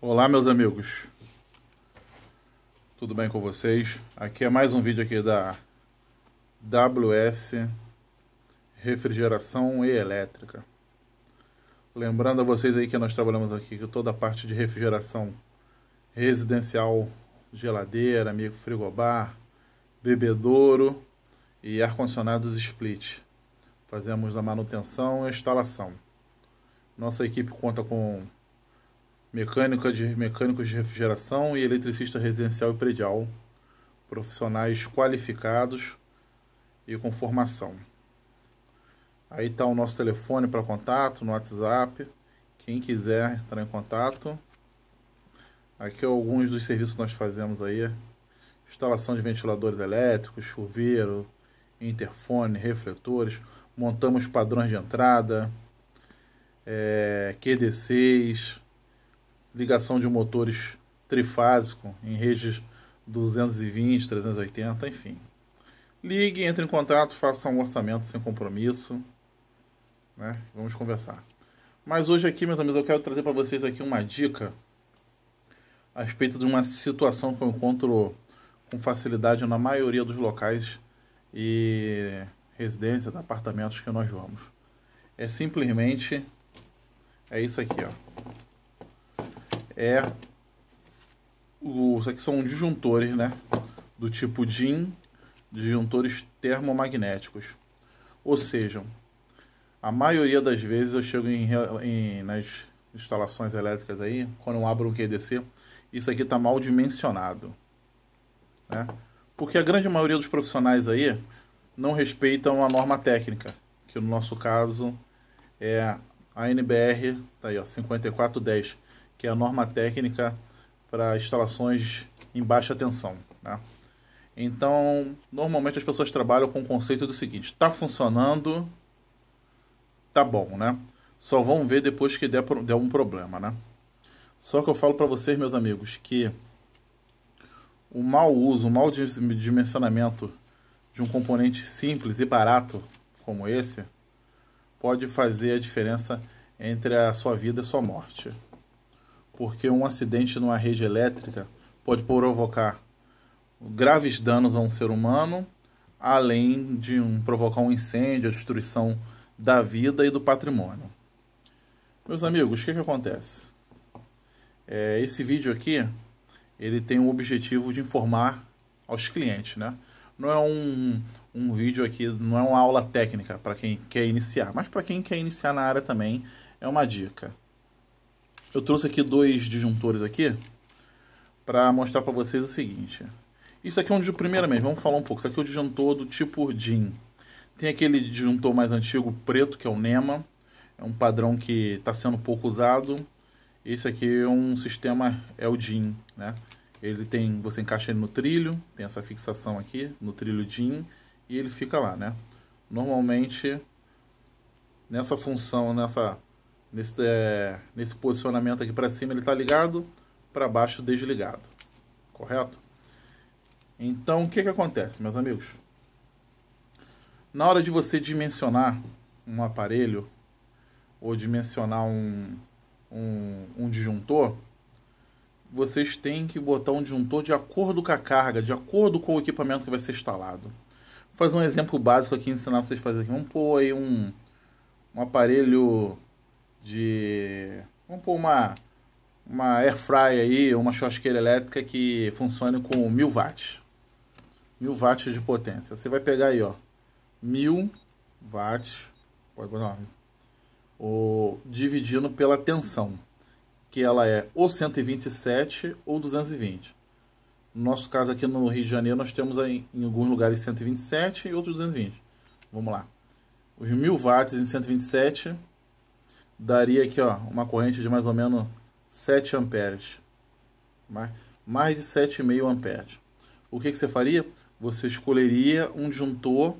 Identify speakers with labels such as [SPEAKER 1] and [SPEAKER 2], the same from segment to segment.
[SPEAKER 1] Olá, meus amigos, tudo bem com vocês? Aqui é mais um vídeo aqui da WS Refrigeração e Elétrica. Lembrando a vocês aí que nós trabalhamos aqui com toda a parte de refrigeração residencial, geladeira, amigo frigobar, bebedouro e ar-condicionados split. Fazemos a manutenção e a instalação. Nossa equipe conta com mecânicos de refrigeração e eletricista residencial e predial, profissionais qualificados e com formação. Aí está o nosso telefone para contato no WhatsApp, quem quiser entrar em contato. Aqui alguns dos serviços que nós fazemos aí: instalação de ventiladores elétricos, chuveiro, interfone, refletores, montamos padrões de entrada, QD6, ligação de motores trifásico em redes 220, 380, enfim. Ligue, entre em contato, faça um orçamento sem compromisso, né? Vamos conversar. Mas hoje aqui, meus amigos, eu quero trazer para vocês aqui uma dica a respeito de uma situação que eu encontro com facilidade na maioria dos locais e residências, apartamentos que nós vamos. É simplesmente isso aqui, ó. Isso aqui são disjuntores, né? Do tipo DIN, disjuntores termomagnéticos. Ou seja, a maioria das vezes eu chego nas instalações elétricas aí, quando eu abro um QDC, isso aqui está mal dimensionado, né? Porque a grande maioria dos profissionais aí não respeitam a norma técnica, que no nosso caso é a NBR, tá aí, ó, 5410, que é a norma técnica para instalações em baixa tensão, né? Então, normalmente as pessoas trabalham com o conceito do seguinte: está funcionando, tá bom, né? Só vão ver depois que der um problema, né? Só que eu falo para vocês, meus amigos, que o mau uso, o mau dimensionamento de um componente simples e barato como esse pode fazer a diferença entre a sua vida e a sua morte. Porque um acidente numa rede elétrica pode provocar graves danos a um ser humano, além de provocar um incêndio, a destruição da vida e do patrimônio. Meus amigos, o que acontece? Esse vídeo aqui, ele tem o objetivo de informar aos clientes, né? Não é um vídeo aqui, não é uma aula técnica para quem quer iniciar, mas para quem quer iniciar na área também é uma dica. Eu trouxe aqui dois disjuntores aqui para mostrar para vocês o seguinte. Isso aqui é primeiramente, vamos falar um pouco. Isso aqui é o disjuntor do tipo DIN. Tem aquele disjuntor mais antigo, preto, que é o NEMA. É um padrão que está sendo pouco usado. Esse aqui é um sistema, é o DIN, né? Você encaixa ele no trilho, tem essa fixação aqui no trilho DIN e ele fica lá, né? Normalmente, nessa função, nesse posicionamento aqui para cima ele está ligado, para baixo desligado, correto? Então o que acontece, meus amigos? Na hora de você dimensionar um aparelho ou dimensionar um disjuntor, vocês têm que botar um disjuntor de acordo com a carga, de acordo com o equipamento que vai ser instalado. Vou fazer um exemplo básico aqui, ensinar vocês a fazer aqui. Vamos pôr aí um aparelho vamos pôr uma air fry aí, uma churrasqueira elétrica que funcione com 1000 watts. 1000 watts de potência. Você vai pegar aí, ó, 1000 watts, pode botar, dividindo pela tensão, que ela é ou 127 ou 220. No nosso caso aqui no Rio de Janeiro, nós temos aí, em alguns lugares 127 e outros 220. Vamos lá. Os 1000 watts em 127 daria aqui, ó, uma corrente de mais ou menos 7 amperes. Mais de 7,5 amperes. O que você faria? Você escolheria um disjuntor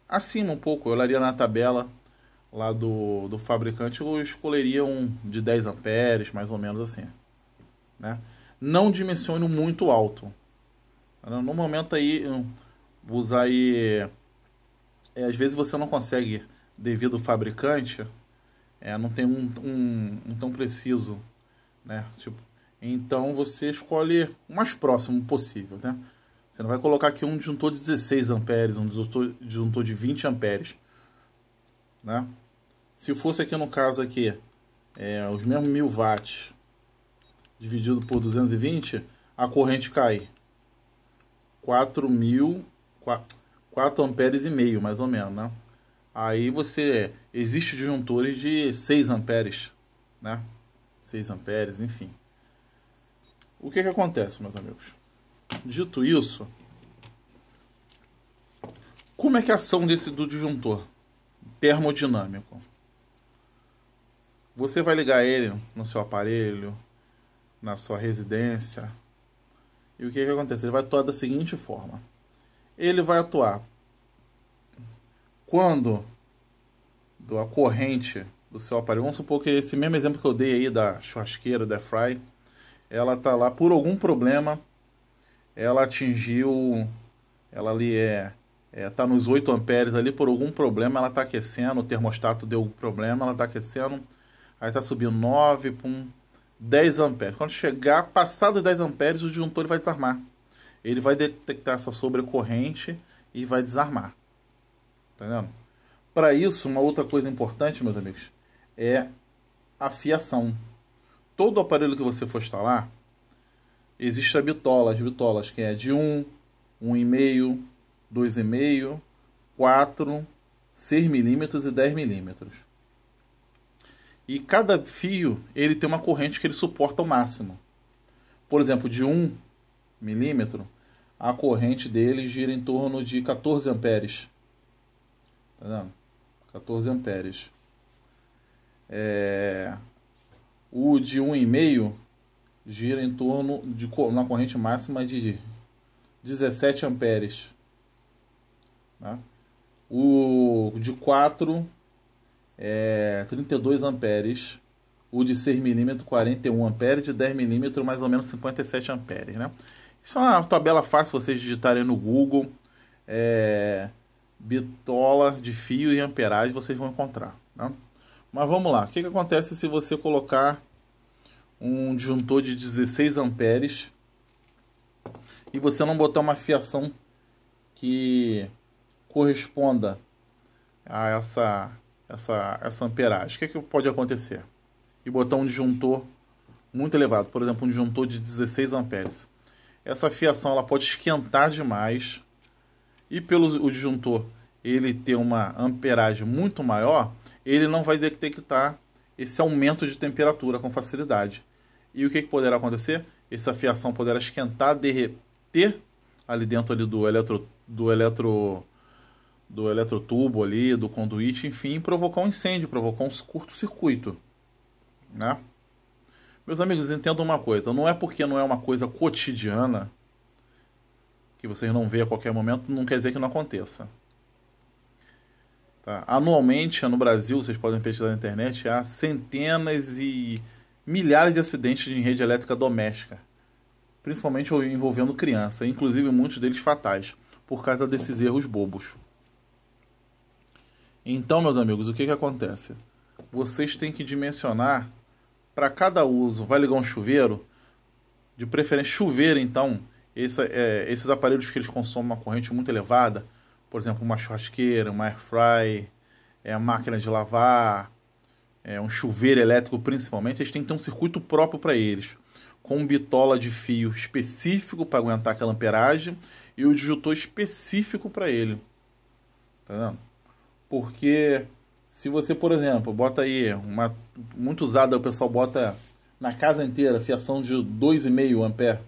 [SPEAKER 1] acima um pouco. Eu olharia na tabela lá do fabricante, eu escolheria um de 10 amperes, mais ou menos assim, né? Não dimensione muito alto. No momento aí, usar aí... às vezes você não consegue, devido ao fabricante, não tem um tão preciso, né? Tipo, Então você escolhe o mais próximo possível, né? Você não vai colocar aqui um disjuntor de 16 amperes, um disjuntor de 20 amperes, né? Se fosse aqui no caso aqui, os mesmos 1000 watts dividido por 220, a corrente cai 4 amperes e meio, mais ou menos, né? Aí existe disjuntores de 6 amperes, né? 6 amperes, enfim. O que acontece, meus amigos? Dito isso, como é que é a ação do disjuntor termodinâmico? Você vai ligar ele no seu aparelho, na sua residência, e o que acontece? Ele vai atuar da seguinte forma. Ele vai atuar quando a corrente do seu aparelho, vamos supor que esse mesmo exemplo que eu dei aí da churrasqueira, da fry, ela tá lá por algum problema, ela atingiu, ela ali tá nos 8 amperes ali, por algum problema ela tá aquecendo, o termostato deu algum problema, ela tá aquecendo, aí tá subindo 9, 10 amperes. Quando chegar, passado 10 amperes, o disjuntor ele vai desarmar. Ele vai detectar essa sobrecorrente e vai desarmar. Tá vendo? Para isso, uma outra coisa importante, meus amigos, é a fiação. Todo aparelho que você for instalar, existe a bitola, as bitolas, que é de 1, 1,5, 2,5, 4, 6 milímetros e 10 milímetros. E cada fio, ele tem uma corrente que ele suporta ao máximo. Por exemplo, de 1 milímetro, a corrente dele gira em torno de 14 amperes. Tá vendo? 14 amperes. O de 1,5 gira em torno de uma corrente máxima de 17 amperes. Né? O de 4 32 amperes. O de 6 milímetros 41 amperes. De 10 milímetros mais ou menos 57 amperes. Né? Isso é uma tabela fácil vocês digitarem no Google. Bitola de fio e amperagem, vocês vão encontrar. Né? Mas vamos lá. O que acontece se você colocar um disjuntor de 16 amperes e você não botar uma fiação que corresponda a essa amperagem? O que pode acontecer? E botar um disjuntor muito elevado, por exemplo, um disjuntor de 16 amperes. Essa fiação ela pode esquentar demais e pelo o disjuntor ele ter uma amperagem muito maior, ele não vai detectar esse aumento de temperatura com facilidade. E o que poderá acontecer? Essa fiação poderá esquentar, derreter ali dentro ali do eletrotubo ali, do conduíte, enfim, provocar um incêndio, provocar um curto-circuito, né? Meus amigos, entendam uma coisa, não é porque não é uma coisa cotidiana que vocês não vê a qualquer momento, não quer dizer que não aconteça. Tá? Anualmente, no Brasil, vocês podem pesquisar na internet, há centenas e milhares de acidentes em rede elétrica doméstica, principalmente envolvendo criança, inclusive muitos deles fatais, por causa desses erros bobos. Então, meus amigos, o que acontece? Vocês têm que dimensionar para cada uso. Vai ligar um chuveiro? De preferência, chuveiro, então, esses aparelhos que eles consomem uma corrente muito elevada, por exemplo, uma churrasqueira, uma air fry, a máquina de lavar, um chuveiro elétrico principalmente, eles têm que ter um circuito próprio para eles, com bitola de fio específico para aguentar aquela amperagem e o disjuntor específico para ele. Tá vendo? Porque se você, por exemplo, bota aí, muito usada, o pessoal bota na casa inteira, fiação de 2,5 ampere,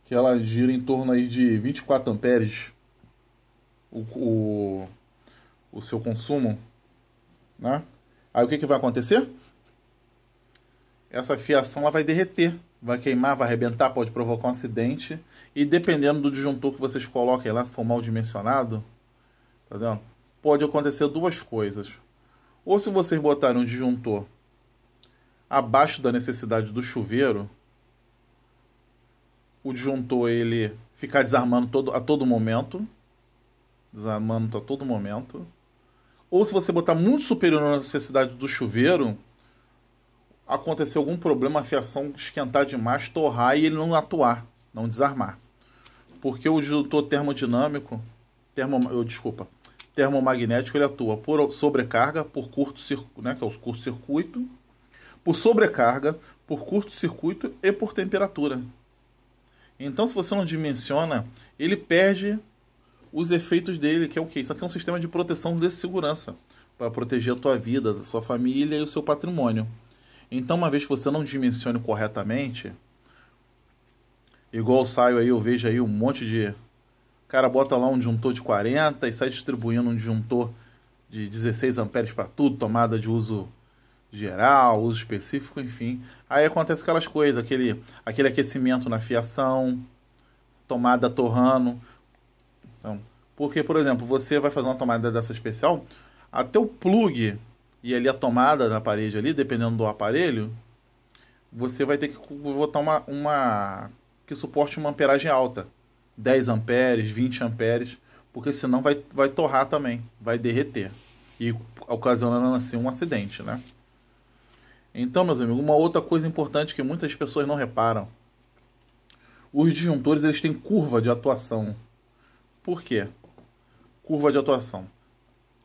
[SPEAKER 1] que ela gira em torno aí de 24 amperes o seu consumo, né? Aí o que vai acontecer? Essa fiação ela vai derreter, vai queimar, vai arrebentar, pode provocar um acidente, e dependendo do disjuntor que vocês coloquem lá, se for mal dimensionado, tá vendo? Pode acontecer duas coisas. Ou se vocês botarem um disjuntor abaixo da necessidade do chuveiro, o disjuntor ele ficar desarmando a todo momento. Desarmando a todo momento. Ou se você botar muito superior à necessidade do chuveiro, acontecer algum problema, a fiação esquentar demais, torrar e ele não atuar, não desarmar. Porque o disjuntor termodinâmico, termomagnético, ele atua por sobrecarga, por curto-circuito, né, que é o curto-circuito, por sobrecarga, por curto-circuito e por temperatura. Então, se você não dimensiona, ele perde os efeitos dele, que é o quê? Isso aqui é um sistema de proteção de segurança, para proteger a tua vida, a sua família e o seu patrimônio. Então, uma vez que você não dimensione corretamente, igual eu saio aí, eu vejo aí um monte de... O cara bota lá um disjuntor de 40 e sai distribuindo um disjuntor de 16 amperes para tudo, tomada de uso geral, uso específico, enfim. Aí acontece aquelas coisas, aquele aquecimento na fiação, tomada torrando. Então, porque, por exemplo, você vai fazer uma tomada dessa especial, até o plug e ali a tomada da parede ali, dependendo do aparelho, você vai ter que botar uma que suporte uma amperagem alta. 10 amperes, 20 amperes, porque senão vai torrar também, vai derreter. E ocasionando assim um acidente, né? Então, meus amigos, uma outra coisa importante que muitas pessoas não reparam. Os disjuntores, eles têm curva de atuação. Por quê? Curva de atuação.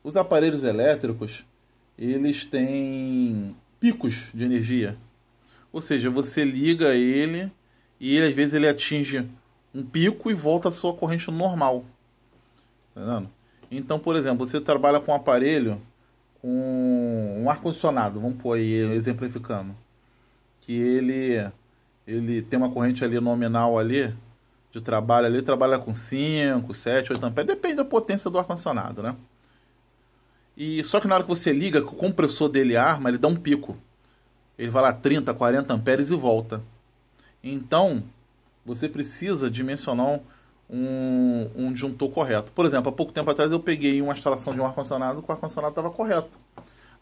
[SPEAKER 1] Os aparelhos elétricos, eles têm picos de energia. Ou seja, você liga ele e ele, às vezes ele atinge um pico e volta à sua corrente normal. Tá entendendo? Então, por exemplo, você trabalha com um aparelho com um ar-condicionado, vamos pôr aí, exemplificando, que ele tem uma corrente ali nominal ali, de trabalho ali, trabalha com 5, 7, 8 amperes, depende da potência do ar-condicionado, né? E só que na hora que você liga, que o compressor dele arma, ele dá um pico. Ele vai lá 30, 40 amperes e volta. Então, você precisa dimensionar um disjuntor correto. Por exemplo, há pouco tempo atrás eu peguei uma instalação de um ar-condicionado, que o ar-condicionado estava correto.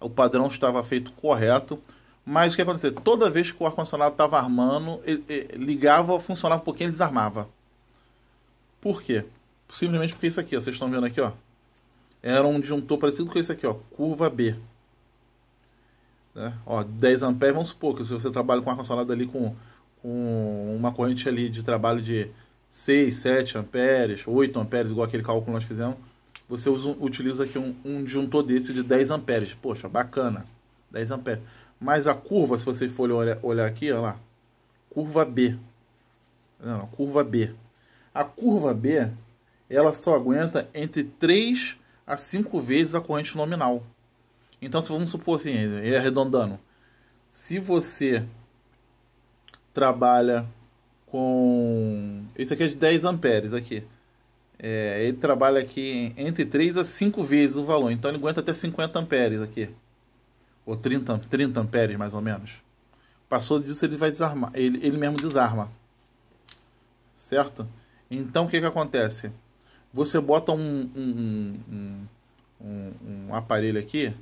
[SPEAKER 1] O padrão estava feito correto, mas o que acontecia? Toda vez que o ar-condicionado estava armando, ele ligava, funcionava um pouquinho e desarmava. Por quê? Simplesmente porque isso aqui, ó, vocês estão vendo aqui, ó, era um disjuntor parecido com esse aqui, ó, curva B. Né? Ó, 10 amperes, vamos supor que se você trabalha com ar-condicionado ali com uma corrente ali de trabalho de 6, 7 amperes, 8 amperes, igual aquele cálculo que nós fizemos, você utiliza aqui um disjuntor desse de 10 amperes. Poxa, bacana, 10 amperes. Mas a curva, se você for olhar aqui, olha lá, curva B. Não, curva B. A curva B, ela só aguenta entre 3 a 5 vezes a corrente nominal. Então, se vamos supor assim, arredondando, se você trabalha com... Esse aqui é de 10 amperes aqui. Ele trabalha aqui entre 3 a 5 vezes o valor. Então ele aguenta até 50 amperes aqui. Ou 30 amperes mais ou menos. Passou disso, ele vai desarmar. Ele mesmo desarma. Certo? Então o que acontece? Você bota um aparelho aqui,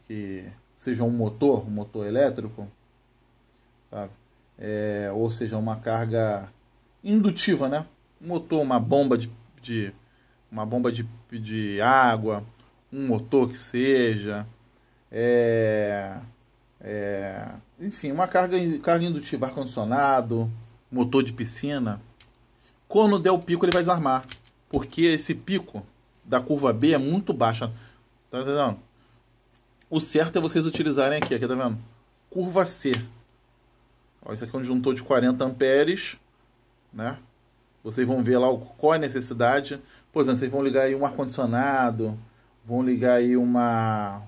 [SPEAKER 1] que seja um motor elétrico, sabe? Ou seja, uma carga indutiva, né? Um motor, uma bomba de água, um motor que seja, enfim, uma carga indutiva, ar-condicionado, motor de piscina. Quando der o pico, ele vai desarmar, porque esse pico da curva B é muito baixa. Tá entendendo? O certo é vocês utilizarem aqui, tá vendo? Curva C. Ó, isso aqui é um disjuntor de 40 amperes, né? Vocês vão ver lá qual é a necessidade. Por exemplo, vocês vão ligar aí um ar-condicionado, vão ligar aí uma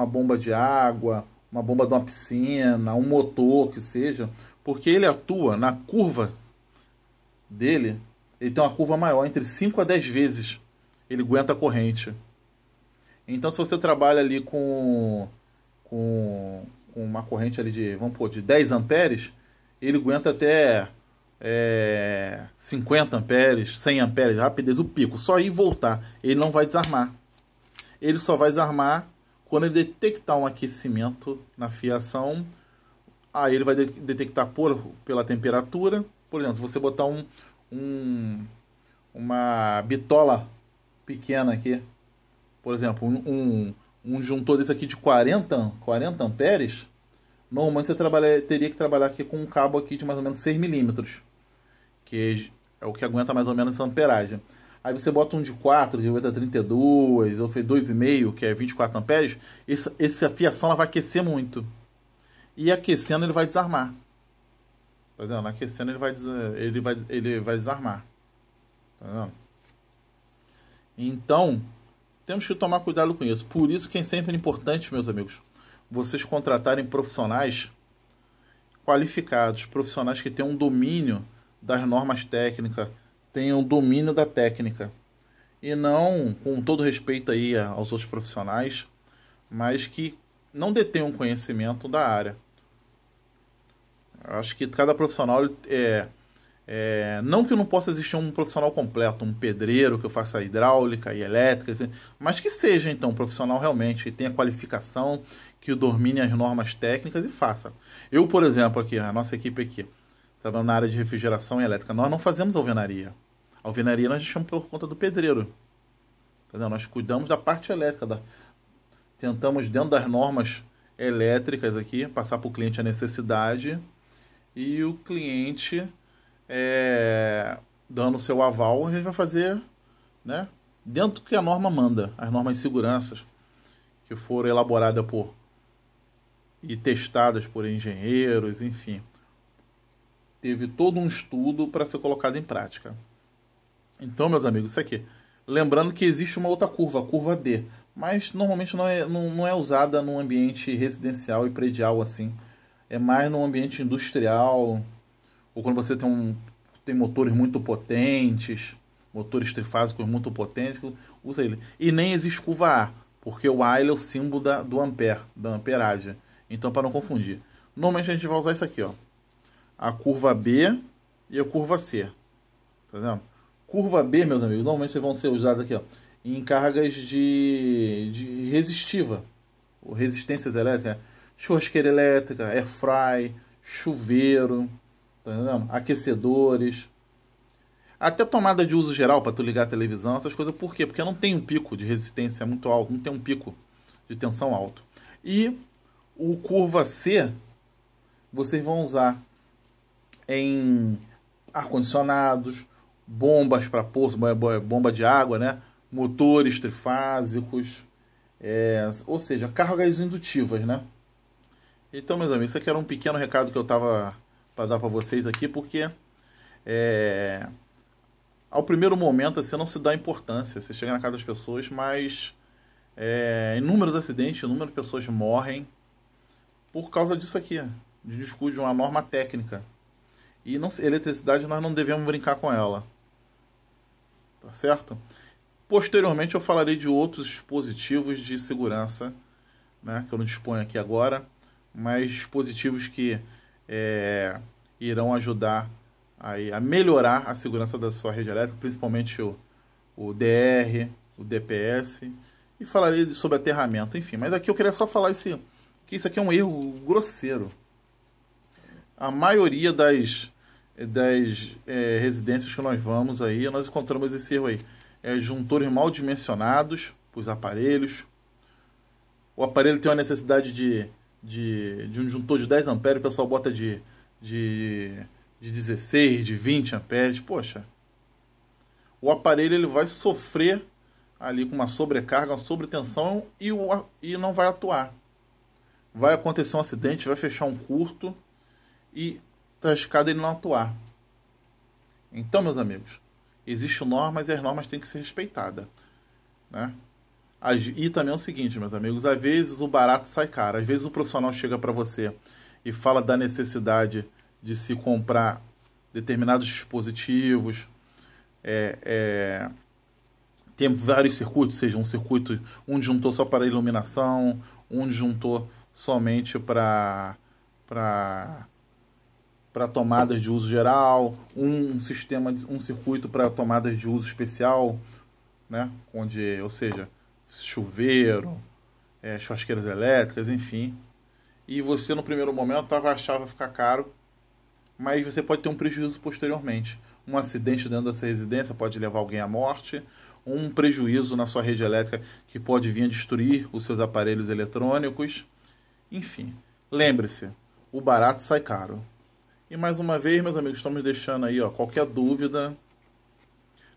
[SPEAKER 1] bomba de água, uma bomba de uma piscina, um motor, que seja, porque ele atua na curva dele, ele tem uma curva maior, entre 5 a 10 vezes ele aguenta a corrente. Então, se você trabalha ali com uma corrente ali de, vamos pôr, de 10 amperes, ele aguenta até 50 amperes, 100 amperes, rapidez, o pico, só ir e voltar. Ele não vai desarmar. Ele só vai desarmar quando ele detectar um aquecimento na fiação. Aí ele vai detectar pela temperatura. Por exemplo, se você botar uma bitola pequena aqui, por exemplo, um um disjuntor desse aqui de 40 amperes, normalmente você teria que trabalhar aqui com um cabo aqui de mais ou menos 6 milímetros, que é o que aguenta mais ou menos essa amperagem. Aí você bota um de 4, que aguenta 32, ou fez 2,5, que é 24 amperes, essa fiação ela vai aquecer muito. E aquecendo ele vai desarmar. Tá vendo? Aquecendo ele vai desarmar. Tá vendo? Então, temos que tomar cuidado com isso. Por isso que é sempre importante, meus amigos, vocês contratarem profissionais qualificados, profissionais que tenham um domínio das normas técnicas, tenham domínio da técnica. E não, com todo respeito aí aos outros profissionais, mas que não detenham conhecimento da área. Eu acho que cada profissional não que não possa existir um profissional completo, um pedreiro que faça hidráulica e elétrica, mas que seja então um profissional realmente, que tenha qualificação, que domine as normas técnicas e faça. Eu, por exemplo, aqui, a nossa equipe aqui, trabalhando na área de refrigeração e elétrica, nós não fazemos alvenaria. A alvenaria nós deixamos por conta do pedreiro. Entendeu? Nós cuidamos da parte elétrica, tentamos dentro das normas elétricas aqui, passar para o cliente a necessidade e o cliente dando o seu aval, a gente vai fazer, né, dentro do que a norma manda, as normas de segurança que foram elaboradas e testadas por engenheiros, enfim. Teve todo um estudo para ser colocado em prática. Então, meus amigos, isso aqui. Lembrando que existe uma outra curva, a curva D, mas normalmente não é usada num ambiente residencial e predial assim. É mais no ambiente industrial, ou quando você tem motores muito potentes, motores trifásicos muito potentes, usa ele. E nem existe curva A, porque o A ele é o símbolo do ampere, da amperagem. Então, para não confundir. Normalmente a gente vai usar isso aqui, ó. A curva B e a curva C. Tá vendo? Curva B, meus amigos, normalmente vão ser usadas aqui, ó, em cargas de resistiva, ou resistências elétricas, churrasqueira elétrica, air fry, chuveiro, tá entendendo? Aquecedores, até tomada de uso geral para tu ligar a televisão, essas coisas. Por quê? Porque não tem um pico de resistência muito alto, não tem um pico de tensão alto. E o curva C vocês vão usar em ar-condicionados, bombas para poço, bomba de água, né? Motores trifásicos, ou seja, cargas indutivas, né? Então, meus amigos, isso aqui era um pequeno recado que eu tava para dar para vocês aqui, porque ao primeiro momento você não se dá importância, você chega na casa das pessoas, mas inúmeros acidentes, inúmeras pessoas morrem por causa disso aqui, de descuido de uma norma técnica. E eletricidade nós não devemos brincar com ela. Tá certo? Posteriormente eu falarei de outros dispositivos de segurança, né, que eu não disponho aqui agora, mas dispositivos que irão ajudar a melhorar a segurança da sua rede elétrica, principalmente o DR, o DPS, e falarei sobre aterramento, enfim. Mas aqui eu queria só falar que isso aqui é um erro grosseiro. A maioria das residências que nós vamos aí, nós encontramos esse erro aí. Juntores mal dimensionados para os aparelhos. O aparelho tem uma necessidade de um juntor de 10 amperes, o pessoal bota de 16, de 20 amperes. Poxa, o aparelho ele vai sofrer ali com uma sobrecarga, uma sobretensão e não vai atuar. Vai acontecer um acidente, vai fechar um curto e está arriscado ele não atuar. Então, meus amigos, existem normas e as normas têm que ser respeitadas, né? E também é o seguinte, meus amigos, às vezes o barato sai caro. Às vezes o profissional chega para você e fala da necessidade de se comprar determinados dispositivos. Tem vários circuitos, seja um disjuntor só para iluminação, um disjuntor somente para tomadas de uso geral, um circuito para tomadas de uso especial, né? Ou seja, chuveiro, churrasqueiras elétricas, enfim. E você no primeiro momento achava ficar caro, mas você pode ter um prejuízo posteriormente. Um acidente dentro dessa residência pode levar alguém à morte, um prejuízo na sua rede elétrica que pode vir a destruir os seus aparelhos eletrônicos. Enfim, lembre-se, o barato sai caro. E mais uma vez, meus amigos, estamos deixando aí, ó, qualquer dúvida.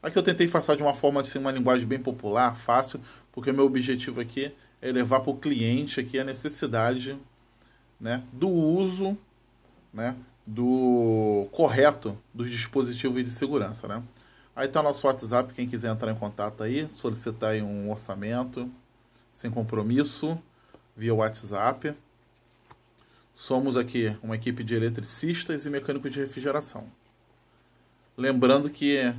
[SPEAKER 1] Aqui eu tentei passar de uma forma, assim, uma linguagem bem popular, fácil, porque o meu objetivo aqui é levar para o cliente aqui a necessidade, né, do uso, né, do correto dos dispositivos de segurança, né? Aí tá nosso WhatsApp, quem quiser entrar em contato aí, solicitar aí um orçamento sem compromisso via WhatsApp. Somos aqui uma equipe de eletricistas e mecânicos de refrigeração. Lembrando que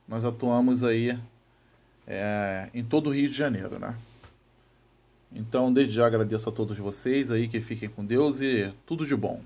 [SPEAKER 1] nós atuamos aí em todo o Rio de Janeiro, né? Então, desde já agradeço a todos vocês aí, que fiquem com Deus e tudo de bom.